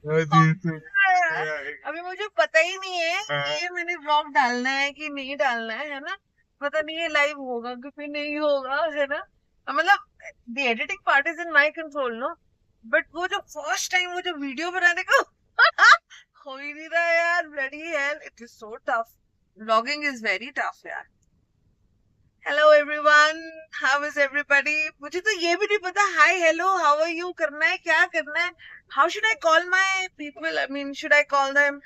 अभी मुझे पता ही नहीं है कि ये मैंने व्लॉग डालना है कि नहीं डालना है ना। पता नहीं है लाइव होगा कि फिर नहीं होगा, है ना। मतलब the editing part is in my control, no. But वो जो फर्स्ट टाइम वो जो वीडियो बनाने का हो ही नहीं रहा यार, bloody hell, it is so tough. Vlogging is very tough यार। Hello everyone, how is everybody. मुझे तो ये भी नहीं पता hi hello how are you करना है, क्या करना है। How should I call my people, I mean should I call them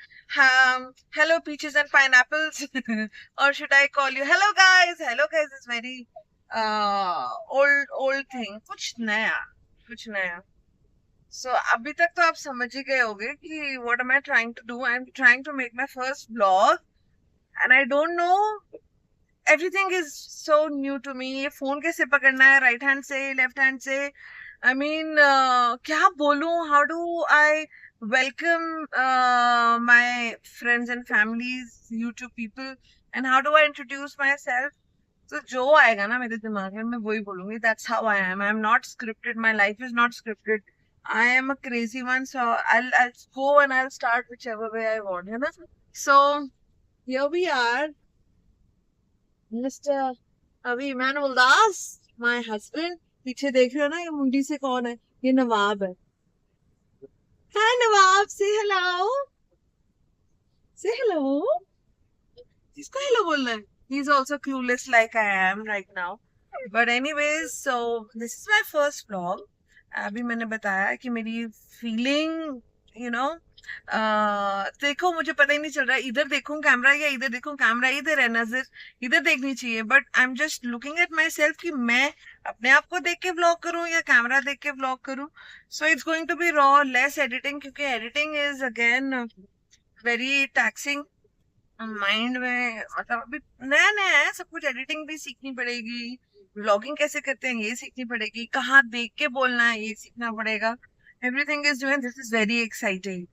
hello peaches and pineapples or should I call you hello guys. Hello guys is very old old thing. कुछ नया। सो अभी तक तो आप समझ ही गए होंगे कि what am I trying to do. I am trying to make my first blog and I don't know, everything is so new to me. ये फोन कैसे पकड़ना है, राइट हैंड से लेफ्ट हैंड से। आई मीन क्या बोलूं, how do I welcome my friends and families, YouTube people, and how do I introduce myself. तो जो आएगा ना मेरे दिमाग में मैं वही बोलूंगी। That's how I am not scripted, my life is not scripted. I am a crazy one, so I'll go and I'll start whichever way I want, है ना। So here we are, mister अभी Emmanuel Das, my husband. पीछे देख रहे हो ना, ये मुंडी से कौन है, ये नवाब है। हाय नवाब, से हेलो, से हेलो। किसको हेलो बोलना है। He is also clueless like I am right now. But anyways, so this is my first vlog. अभी मैंने बताया कि मेरी फीलिंग, यू नो, देखो मुझे पता ही नहीं चल रहा इधर देखूं कैमरा या इधर देखूं कैमरा। इधर है नजर, इधर देखनी चाहिए, but I am just looking at my self कि मैं अपने आप को देख के व्लॉग करूं या कैमरा देख के व्लॉग करूं। So it's going to be raw, less editing, क्योंकि editing is again very taxing mind में। मतलब अभी नया नया है, सब कुछ एडिटिंग भी सीखनी पड़ेगी, व्लॉगिंग कैसे करते हैं ये सीखनी पड़ेगी, कहाँ देख के बोलना है ये सीखना पड़ेगा। Everything is doing, this is very exciting.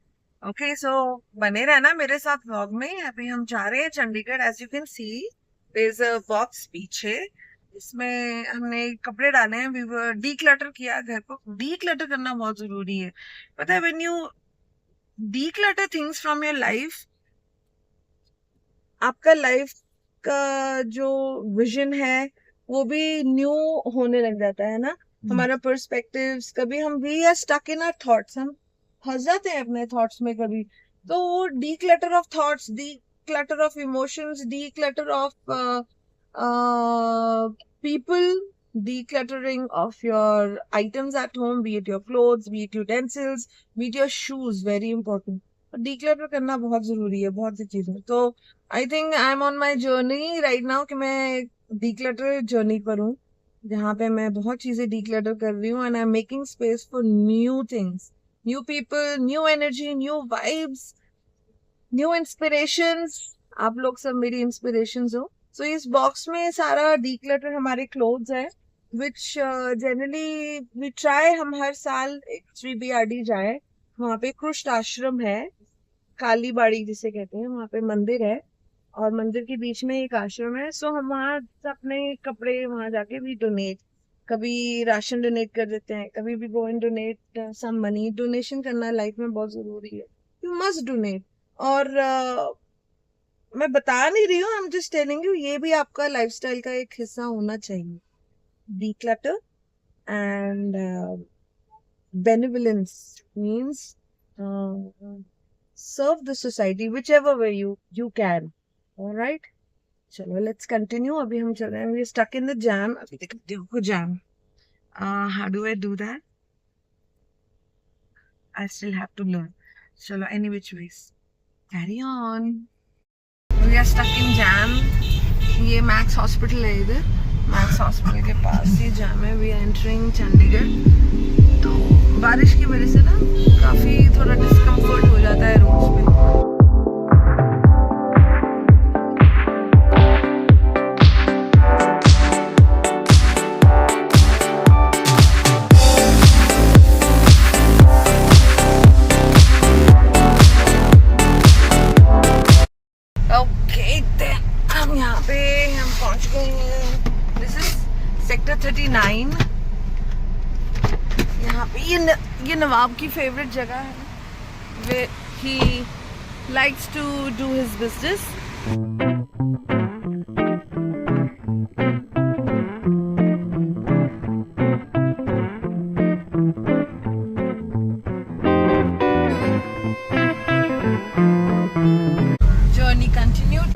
Okay, so बने रहना मेरे साथ व्लॉग में। अभी हम जा रहे हैं Chandigarh. As you can see there is a box पीछे, इसमें हमने कपड़े डाले हैं। वी वर डीक्लटर किया घर को। डीक्लटर करना बहुत जरूरी है, पता है। When you declutter things from your life, आपका लाइफ का जो विजन है वो भी न्यू होने लग जाता है ना। हमारा पर्सपेक्टिव्स, कभी हम we are stuck in our thoughts, हम फंस जाते हैं अपने थॉट्स में कभी। तो वो D clutter of thoughts, D clutter of emotions, D clutter of people, decluttering of your items at home, be it your clothes, be it utensils, be it your shoes, very important. Declutter करना बहुत जरूरी है बहुत सी चीजें। तो I think I am on my journey right now कि मैं declutter journey पर हूँ, जहाँ पे मैं बहुत चीजें डिक्लटर कर रही हूँ and I am making space for new things, new people, new energy, new vibes, new inspirations. आप लोग सब मेरी इंस्पिरेशंस हो। सो इस बॉक्स में सारा डिक्लटर हमारे क्लोथ्स है, विच जनरली वी ट्राई, हम हर साल HVBRD जाए, वहाँ पे कृष्ण आश्रम है, काली बाड़ी जिसे कहते हैं, वहाँ पे मंदिर है और मंदिर के बीच में एक आश्रम है। सो हम वहाँ अपने कपड़े वहाँ जाके भी डोनेट, कभी राशन डोनेट कर देते हैं, कभी भी go and donate some money. Donation करना लाइफ में बहुत जरूरी है, यू मस्ट डोनेट। और मैं बता नहीं रही हूँ, I am just telling you, ये भी आपका लाइफस्टाइल का एक हिस्सा होना चाहिए। Declutter and benevolence means serve the society whichever way you can. All right, चलो let's continue। अभी हम चल रहे हैं, we're stuck in the jam। अभी देखो jam, how do I do that? I still have to learn। चलो any which ways, carry on। We are stuck in jam। ये मैक्स हॉस्पिटल है, इधर मैक्स हॉस्पिटल के पास ये जैम है। We are entering Chandigarh. तो बारिश की वजह से ना काफी थोड़ा डिस्कम्फर्ट हो जाता है रोड्स पे। ओके, हम यहाँ पे हम पहुंच गए हैं। This is sector 39। यहाँ पे ये नवाब की फेवरेट जगह है। he likes to do his business. Journey continued.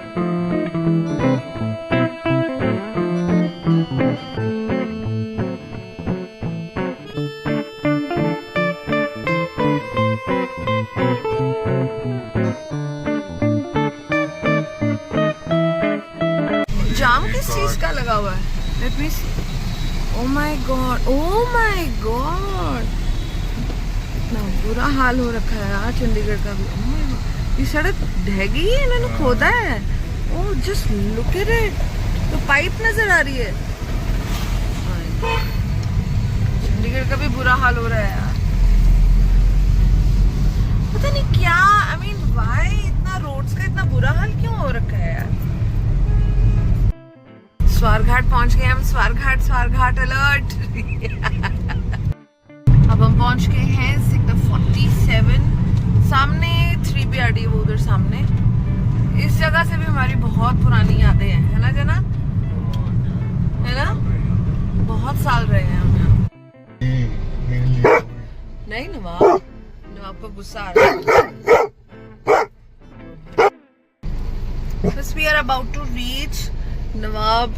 जाम किस चीज का लगा हुआ है? Let me see. Oh my god! Oh my god! इतना बुरा हाल हो रखा है यार चंडीगढ़ का भी. Oh my god! ये सड़क ढह गई है, इन्होंने खोदा है. Oh, just look at it. तो पाइप नजर आ रही है. चंडीगढ़ का भी बुरा हाल हो रहा है यार. पता नहीं क्या. I mean, why इतना रोड्स का इतना बुरा हाल क्यों हो रखा है यार? स्वारघाट पहुंच गए हम. स्वारघाट अलर्ट. अब हम पहुंच गए हैं सेक्टर 47. सामने 3BRD वो उधर सामने. इस जगह से भी हमारी बहुत पुरानी यादें हैं, है ना जना? है ना? बहुत साल रहे हैं हम यहाँ. नहीं नवाब को गुस्सा आ रहा है. First we are about to reach. नवाब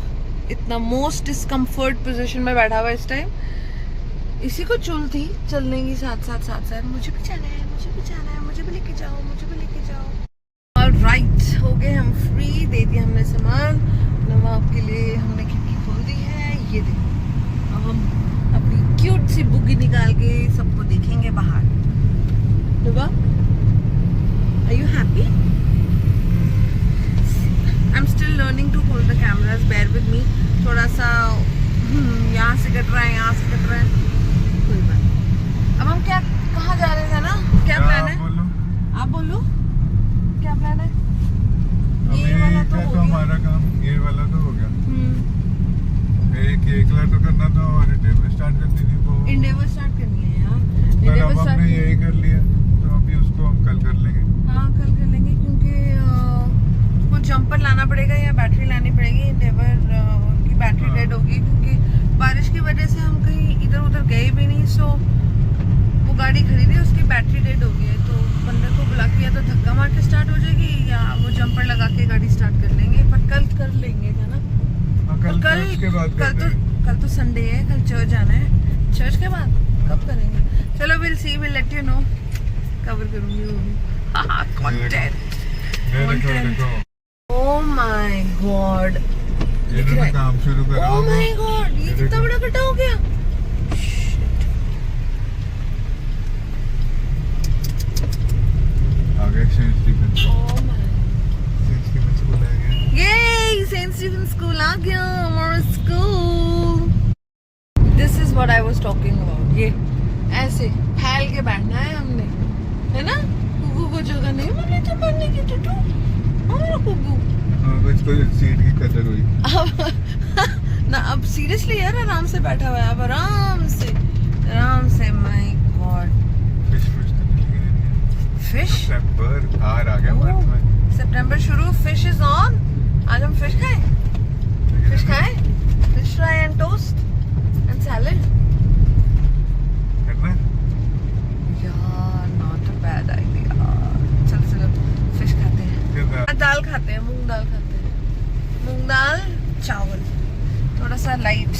इतना मोस्ट डिस्कम्फर्ट पोजीशन में बैठा हुआ इस टाइम. इसी को चुल थी चलने की साथ साथ मुझे भी जाना है, मुझे भी लेके जाओ. ऑलराइट, हो गए हम फ्री. दे दिया हमने सामान. नवाब के लिए हमने खिड़की खोल दी है. ये देखो, अब हम अपनी क्यूट सी बुगी निकाल के सबको देखेंगे बाहर. Nawab, are you happy? I'm still learning to hold the cameras. Bear with me. थोड़ा सा यहाँ से कट रहा है. कोई बात. अब हम कहाँ जा रहे थे ना? क्या प्लान है? आप बोलो. क्या प्लान है? ये वाला तो हो गया. हमारा काम ये वाला तो हो गया. एक तो करना था और इंडेवर स्टार्ट करनी थी. वो इंडेवर स्टार्ट करनी है यार. इंडेवर स्टार्ट यही कर लिया तो अभी उसको हम कल कर लेंगे. हाँ, कल कर लेंगे क्योंकि वो जंपर लाना पड़ेगा या बैटरी लानी पड़ेगी. इंडेवर की बैटरी डेड होगी क्योंकि बारिश की वजह से हम कहीं इधर उधर गए भी नहीं. सो वो गाड़ी खरीदी, उसकी बैटरी डेड हो गई है. तो बंदे को बुला के या तो धक्का मार के स्टार्ट हो जाएगी या वो जंपर लगा के गाड़ी स्टार्ट कर लेंगे. पर कल कर लेंगे, है ना? कल तो संडे है. कल चर्च जाना है. चर्च के बाद कब करेंगे? चलो will see, will let you no. Cover करूंगी वो भी. कंटेंट. Oh my God! ये काम शुरू करो. Oh my God! ये कितना बड़ा गड्ढा हो गया. आगे Saint Stephen. Oh my! Saint Stephen school आ गया. Yay! सेंट स्टीफन स्कूल आ गया. हमारा school. This is what I was talking about. ये ऐसे फैल के बैठना है हमने, है ना? कुकू को जगह नहीं मिली तो पढ़ने की. टूटू हमारा कुकू. इसको सीट की कदर हुई. ना अब सीरियसली यार आराम से बैठा हुआ है. अब आराम से. My God. फिश सितंबर आ गया. सितंबर शुरू. Fish is on. आज हम फिश खाएं. Fish fry and toast and salad. यार नॉट अ बैड आइडिया. चलो फिश खाते हैं. दाल खाते हैं. मूंग दाल चावल. थोड़ा सा लाइट.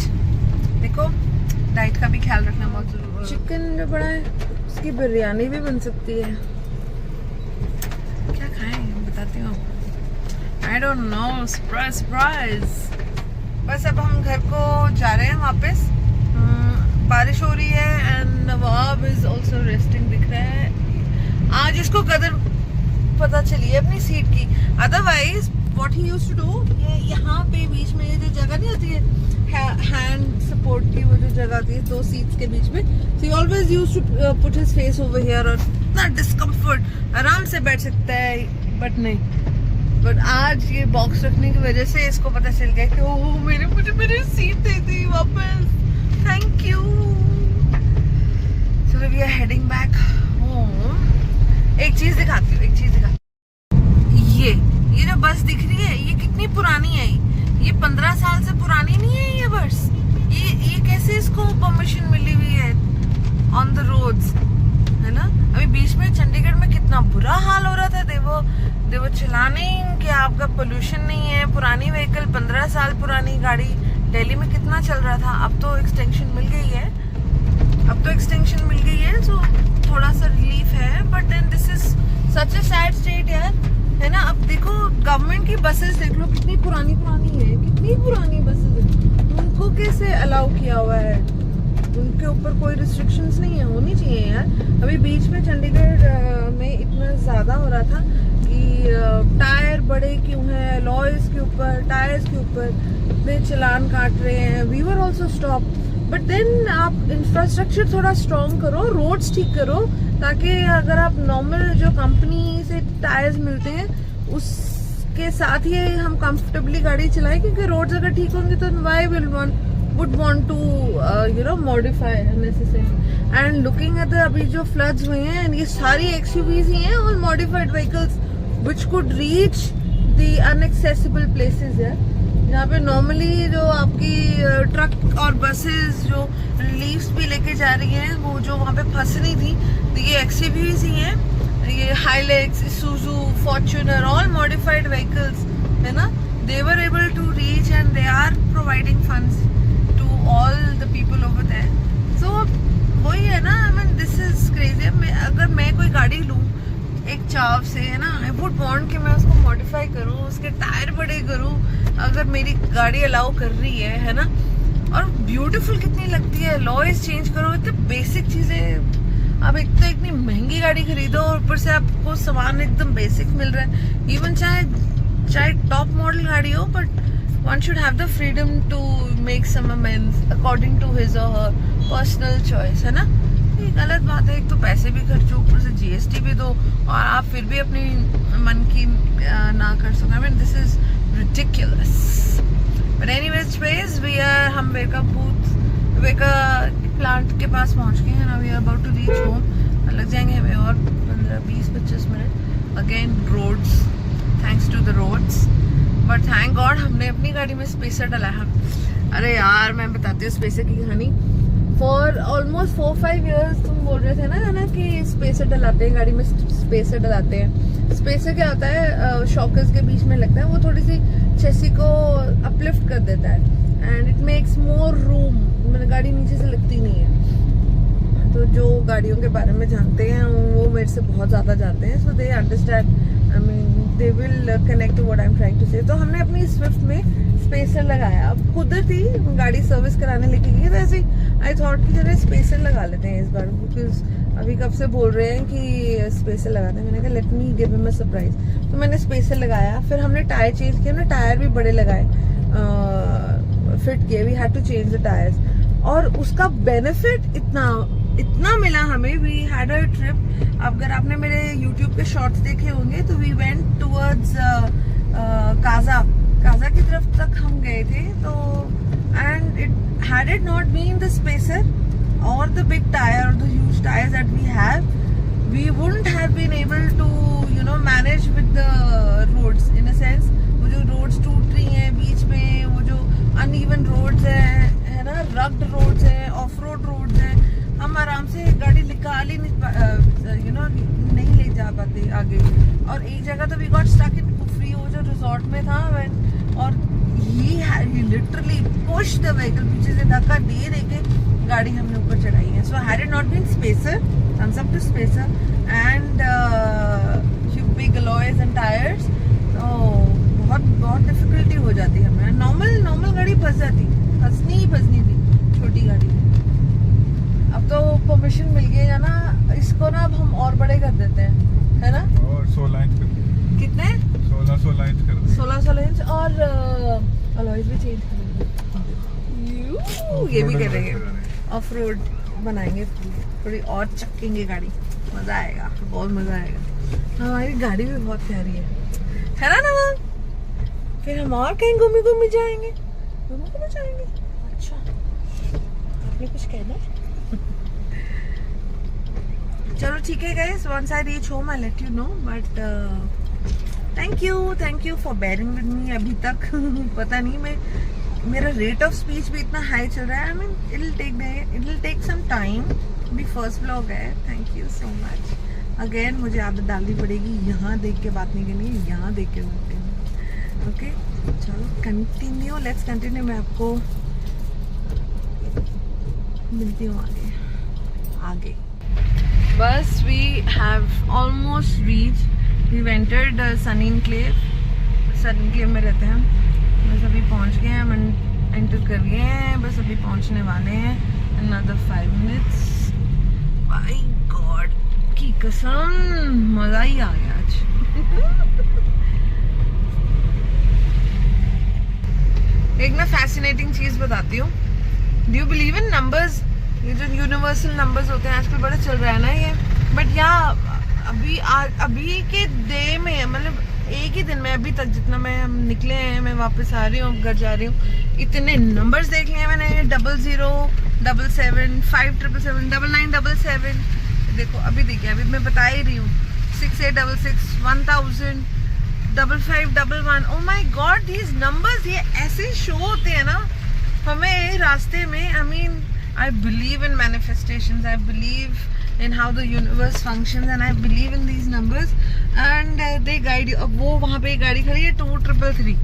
देखो डाइट का भी ख्याल रखना बहुत जरूरी है. चिकन जो बड़ा है उसकी बिरयानी भी बन सकती है. क्या खाएं बताती हूँ. आई डोंट नो. सरप्राइज. बस अब हम घर को जा रहे हैं वापस. बारिश हो रही है and Nawab is also resting दिख रहा है. आज इसको कदर पता चली है अपनी सीट की. Otherwise what he used to do, ये यहाँ पे बीच में ये जो जगह नहीं होती है हैंड सपोर्ट की, वो जो जगह होती है 2 सीट्स के बीच में, so he always used to put his face over here. और इतना डिस्कम्फर्ट. आराम से बैठ सकता है बट नहीं. बट आज ये बॉक्स रखने की वजह से इसको पता चल गया कि ओह मुझे मेरी सीट दे दी वापस. Thank you. So we are heading back home. चीज दिखाती हूँ, एक चीज दिखाती हूँ। ये जो बस दिख रही है, ये कितनी पुरानी है? ये 15 साल से पुरानी नहीं है ये बस। ये कैसे इसको परमिशन मिली हुई है ऑन द रोड्स, है ना? अभी बीच में चंडीगढ़ में कितना बुरा हाल हो रहा था। देवो चलाने कि आपका पोल्यूशन नहीं है। पुरानी व्हीकल, 15 साल पुरानी गाड़ी दिल्ली में कितना चल रहा था। अब तो एक्सटेंशन मिल गई है, सो थोड़ा सा रिलीफ है। But then this is such a sad state यार, है ना? अब देखो गवर्नमेंट की बसेस देख लो कितनी पुरानी है, कितनी पुरानी बसेस है। उनको कैसे अलाउ किया हुआ है? उनके ऊपर कोई रिस्ट्रिक्शंस नहीं है, होनी चाहिए यार। अभी बीच में चंडीगढ़ में इतना ज्यादा हो रहा था कि टायर बड़े क्यों हैं, लॉयज के ऊपर, टायर्स के ऊपर इतने चालान काट रहे हैं। We were also stop, but then आप इंफ्रास्ट्रक्चर थोड़ा स्ट्रॉन्ग करो, रोड्स ठीक करो, ताकि अगर आप नॉर्मल जो कंपनी से टायर्स मिलते हैं उसके साथ ही हम कंफर्टेबली गाड़ी चलाएं। क्योंकि रोड्स अगर ठीक होंगे तो Y would want to modify unnecessarily. And looking at the अभी जो floods हुए हैं, and ये सारी XUVs ही हैं, all modified vehicles which could reach the inaccessible places है, जहाँ पे नॉर्मली जो आपकी ट्रक और बसेस जो रिलीफ्स भी लेके जा रही हैं, वो जो वहाँ पे फंसनी थी, तो ये XUVs ही हैं। ये Hilux, Isuzu, Fortuner, all modified vehicles, है ना? They were able to reach and they are providing funds all the people over there. So वही है ना, I mean this is crazy. अगर मैं कोई गाड़ी लूँ एक चाव से, है ना, I would want कि मैं उसको मॉडिफाई करूँ, उसके टायर बड़े करूँ, अगर मेरी गाड़ी अलाउ कर रही है ना। और ब्यूटीफुल कितनी लगती है, लॉयज चेंज करो, इतनी बेसिक चीजें। अब एक तो इतनी महंगी गाड़ी खरीदो और ऊपर से आपको सामान एकदम बेसिक मिल रहा है। इवन चाहे टॉप मॉडल गाड़ी हो, but one should have the freedom to make some amends according to his or her personal choice, है ना? ये गलत बात है। एक तो पैसे भी खर्चो, ऊपर से GST भी दो, और आप फिर भी अपनी मन की ना कर सको। I mean this is ridiculous. But anyways, हम वेका प्लांट के पास पहुंच गए हैं। Now we are about to reach home. लग जाएंगे हमें और 15-20-25 minute. Again roads, thanks to the roads. But thank God हमने अपनी गाड़ी में स्पेसर डलाया। अरे यार मैं बताती हूँ स्पेसर की कहानी। फॉर ऑलमोस्ट 4-5 years तुम बोल रहे थे ना कि स्पेसर डलाते हैं गाड़ी में, स्पेसर डलाते हैं। स्पेसर क्या होता है, शॉकर्स के बीच में लगता है, वो थोड़ी सी चेसी को अपलिफ्ट कर देता है and it makes more room. गाड़ी नीचे से लगती नहीं है। तो जो गाड़ियों के बारे में जानते हैं वो मेरे से बहुत ज़्यादा जानते हैं, so they understand, I mean they will connect to what I'm trying to say. तो हमने अपनी स्विफ्ट में स्पेसर लगाया। अब खुद थी गाड़ी सर्विस कराने लेके गई, तो ऐसे आई थॉट कि जरा स्पेसर लगा लेते हैं इस बार, बिकॉज अभी कब से बोल रहे हैं कि स्पेसर लगाते हैं। मैंने कहा let me give him a surprise. तो मैंने स्पेसर लगाया, फिर हमने टायर चेंज किया। हमने टायर भी बड़े लगाए, फिट किए, we had to change the tyres. और उसका बेनिफिट इतना मिला हमें। वी हैड अ ट्रिप, अगर आपने मेरे YouTube के शॉर्ट्स देखे होंगे तो वी वेंट टुवर्ड्स काजा की तरफ तक हम गए थे। तो and it had it not been the spacer और द बिग टायर और the huge tyres that we have, we wouldn't have been able to manage with the roads in a sense. वो जो रोड्स टूट रही हैं बीच में, वो जो अनइवन रोड्स है ना, रग्ड रोड्स है, ऑफ रोड रोड्स है, हम आराम से गाड़ी निकाल ही नहीं ले जा पाते आगे। और एक जगह तो we got stuck in Kufri, वो जो रिजॉर्ट में था, और he literally push the vehicle, पीछे से धक्का दे के गाड़ी हमने ऊपर चढ़ाई है। So had it not been spacer, thumbs up to spacer and big alloys and tyres, तो बहुत डिफिकल्टी हो जाती हमें। नॉर्मल गाड़ी फंसनी थी छोटी गाड़ी। अब तो परमिशन मिल गई है ना, इसको ना अब हम और बड़े कर देते हैं, है ना? और 16 इंच कर, कितने? 16 इंच कर देंगे। 16 इंच और अलॉयज भी चेंज करेंगे, ये भी करेंगे, ऑफ रोड बनाएंगे, थोड़ी और चकेंगे गाड़ी, मजा आएगा, बहुत मजा आएगा। हमारी गाड़ी भी बहुत प्यारी है ना नवाब? फिर हम और कहीं घूमी जाएंगे। अच्छा, आपने कुछ कहना? चलो ठीक है guys, once I reach home I let you know, but thank you for bearing with me अभी तक। पता नहीं, मेरा रेट ऑफ स्पीच भी इतना हाई चल रहा है। I mean it will take some time, भी फर्स्ट व्लॉग है। Thank you so much again. मुझे आदत डालनी पड़ेगी यहाँ देख के बात नहीं करनी है, यहाँ देख के बात करनी। ओके चलो कंटिन्यू, लेट्स कंटिन्यू। मैं आपको मिलती हूँ आगे। बस we have almost reach, we entered Sunny Enclave. Sunny Enclave में रहते हैं हम। बस अभी पहुँच गए हैं, हम एंटर कर गए हैं, बस अभी पहुँचने वाले हैं। another 5 minutes। माय गॉड की कसम, मज़ा ही आ गया आज। एक ना फैसिनेटिंग चीज़ बताती हूँ। Do you believe in numbers? ये जो यूनिवर्सल नंबर्स होते हैं आजकल बड़ा चल रहा है ना ये, बट यहाँ अभी के डे में, मतलब एक ही दिन में अभी तक जितना हम निकले हैं, मैं वापस आ रही हूँ, घर जा रही हूँ, इतने नंबर्स देख लिए मैंने। 00, 77, 5777, 9977। देखो अभी देखिए, अभी मैं बता ही रही हूँ। 6866, 1000, 5511। Oh my God, these numbers ये ऐसे शो होते हैं ना हमें रास्ते में। I mean I believe in manifestations, I believe in how the universe functions, and I believe in these numbers, and they guide you. अब वो वहाँ पे गाड़ी खड़ी है 2333,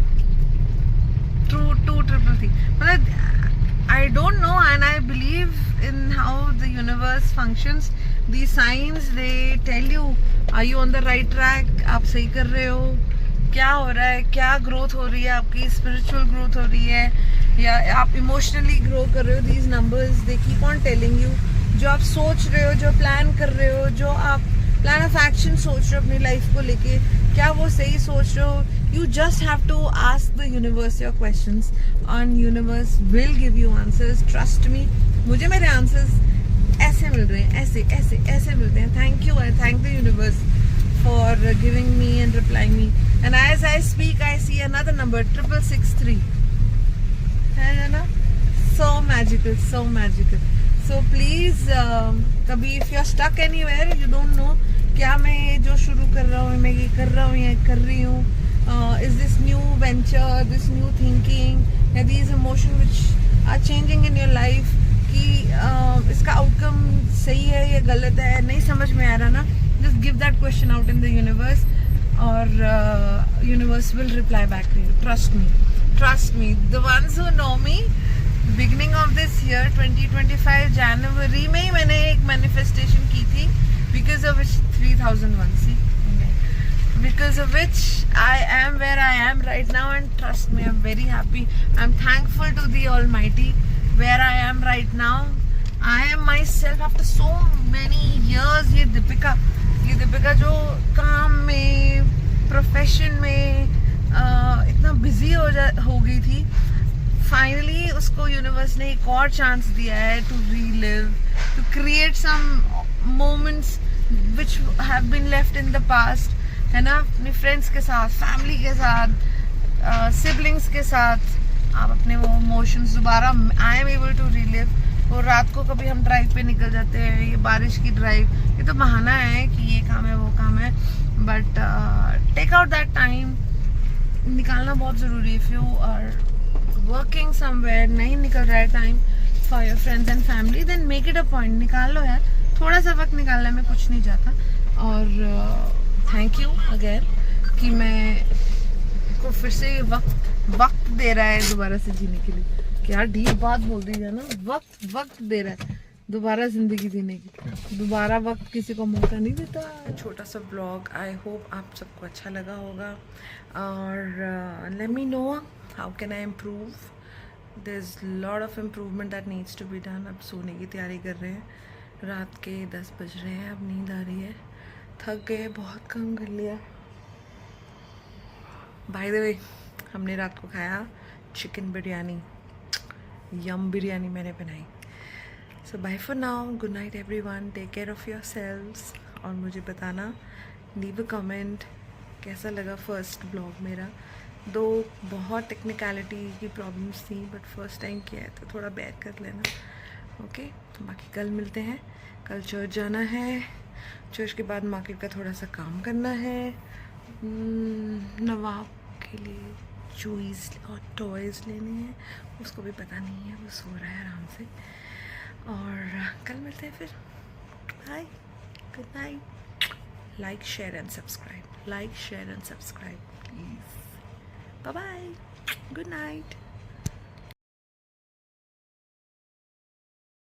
2333। मतलब I don't know, and I believe in how the universe functions. These signs, they tell you, are you on the right track? आप सही कर रहे हो, क्या हो रहा है, क्या ग्रोथ हो रही है आपकी, स्पिरिचुअल ग्रोथ हो रही है या आप इमोशनली ग्रो कर रहे हो। These numbers they keep on telling you, जो आप सोच रहे हो, जो प्लान कर रहे हो, जो आप प्लान ऑफ एक्शन सोच रहे हो अपनी लाइफ को लेके, क्या वो सही सोच रहे हो? You just have to ask the universe your questions and universe will give you answers. Trust me, मुझे मेरे आंसर्स ऐसे मिल रहे हैं, ऐसे ऐसे ऐसे मिलते हैं। Thank you, I thank the universe for giving me and replying me. And as I speak, I see another number, 6663. है ना? So magical, so magical. So please, कभी if you're stuck anywhere, you don't know, क्या मैं ये जो शुरू कर रहा हूँ, मैं ये कर रहा हूँ या कर रही हूँ, is this new venture, this new thinking, या these emotions which are changing in your life, कि इसका आउटकम सही है या गलत है, नहीं समझ में आ रहा ना, just give that question out in the universe, or universe will reply back to you. Trust me, the ones who know me, beginning of this year 2025 January में ही मैंने एक manifestation की थी, because of which 3001, see, because of which I am where I am right now, and trust me, I'm very happy. I'm thankful to the Almighty where I am right now. I am myself after so many years. ये दीपिका जो काम में, profession में इतना busy हो गई थी, finally उसको यूनिवर्स ने एक और चांस दिया है to relive, to create some moments which have been left in the past, है ना? अपने फ्रेंड्स के साथ, फैमिली के साथ, सिबलिंग्स के साथ आप अपने वो इमोशंस दोबारा, I am able to relive. और रात को कभी हम ड्राइव पे निकल जाते हैं, ये बारिश की ड्राइव, ये तो बहाना है कि ये काम है वो काम है, but take out that time, निकालना बहुत ज़रूरी है। If you are working somewhere, नहीं निकल रहा है time for your friends and family, then make it a point, निकाल लो यार, थोड़ा सा वक्त निकालने में कुछ नहीं जाता। और थैंक यू अगेन कि मैं को फिर से वक्त दे रहा है दोबारा से जीने के लिए। क्या डीप बात बोल रही है ना, वक्त दे रहा है दोबारा जिंदगी जीने की, दोबारा वक्त किसी को मौका नहीं देता। छोटा सा ब्लॉग, आई होप आप सबको अच्छा लगा होगा, और let me know how can I improve. There is lot of improvement that needs to be done. अब सोने की तैयारी कर रहे हैं, रात के 10 बज रहे हैं, अब नींद आ रही है, थक गए, बहुत काम कर लिया। बाय द वे, हमने रात को खाया चिकन बिरयानी, यम बिरयानी मैंने बनाई। So bye for now, good night everyone, take care of yourselves, और मुझे बताना, लीव अ कमेंट, कैसा लगा फर्स्ट ब्लॉग मेरा। दो बहुत टेक्निकलिटी की प्रॉब्लम्स थी, बट फर्स्ट टाइम किया है तो थोड़ा बेयर कर लेना, ओके? तो बाकी कल मिलते हैं, कल चर्च जाना है, चर्च के बाद मार्केट का थोड़ा सा काम करना है। नवाब के लिए चूईज और टॉयज़ लेने हैं, उसको भी पता नहीं है, वो सो रहा है आराम से। और कल मिलते हैं फिर। Bye, good night. Like share and subscribe, like share and subscribe please. Bye bye, good night.